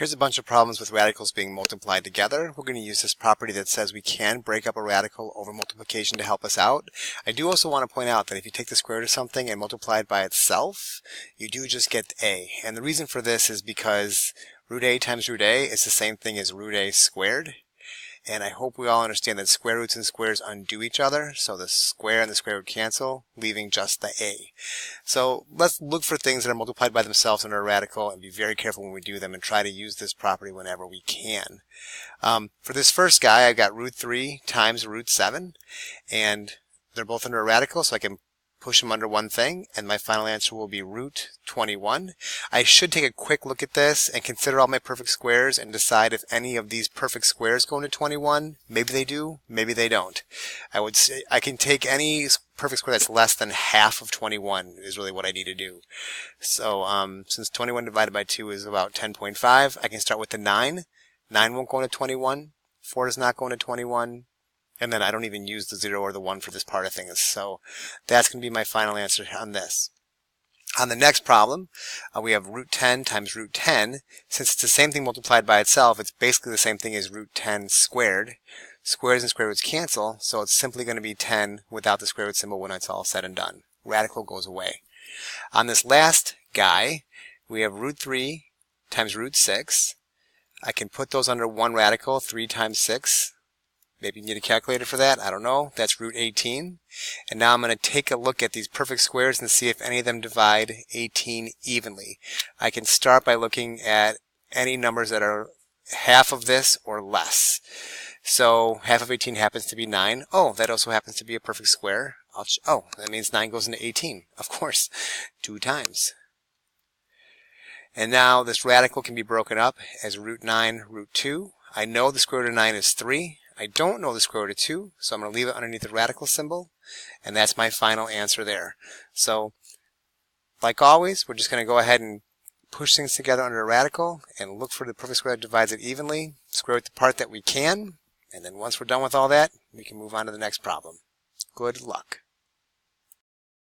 Here's a bunch of problems with radicals being multiplied together. We're going to use this property that says we can break up a radical over multiplication to help us out. I do also want to point out that if you take the square root of something and multiply it by itself, you do just get a. And the reason for this is because root a times root a is the same thing as root a squared. And I hope we all understand that square roots and squares undo each other, so the square and the square root cancel, leaving just the a. So let's look for things that are multiplied by themselves under a radical and be very careful when we do them and try to use this property whenever we can. For this first guy, I've got root 3 times root 7, and they're both under a radical, so I can push them under one thing, and my final answer will be root 21. I should take a quick look at this and consider all my perfect squares and decide if any of these perfect squares go into 21. Maybe they do, maybe they don't. I would say I can take any perfect square that's less than half of 21 is really what I need to do. So since 21 divided by 2 is about 10.5, I can start with the 9. 9 won't go into 21. 4 does not go into 21. And then I don't even use the 0 or the 1 for this part of things. So that's going to be my final answer on this. On the next problem, we have root 10 times root 10. Since it's the same thing multiplied by itself, it's basically the same thing as root 10 squared. Squares and square roots cancel, so it's simply going to be 10 without the square root symbol when it's all said and done. Radical goes away. On this last guy, we have root 3 times root 6. I can put those under one radical, 3 times 6. Maybe you need a calculator for that. I don't know. That's root 18. And now I'm going to take a look at these perfect squares and see if any of them divide 18 evenly. I can start by looking at any numbers that are half of this or less. So half of 18 happens to be 9. Oh, that also happens to be a perfect square. Oh, that means 9 goes into 18. Of course, 2 times. And now this radical can be broken up as root 9, root 2. I know the square root of 9 is 3. I don't know the square root of 2, so I'm going to leave it underneath the radical symbol, and that's my final answer there. So, like always, we're just going to go ahead and push things together under a radical and look for the perfect square that divides it evenly, square root the part that we can, and then once we're done with all that, we can move on to the next problem. Good luck.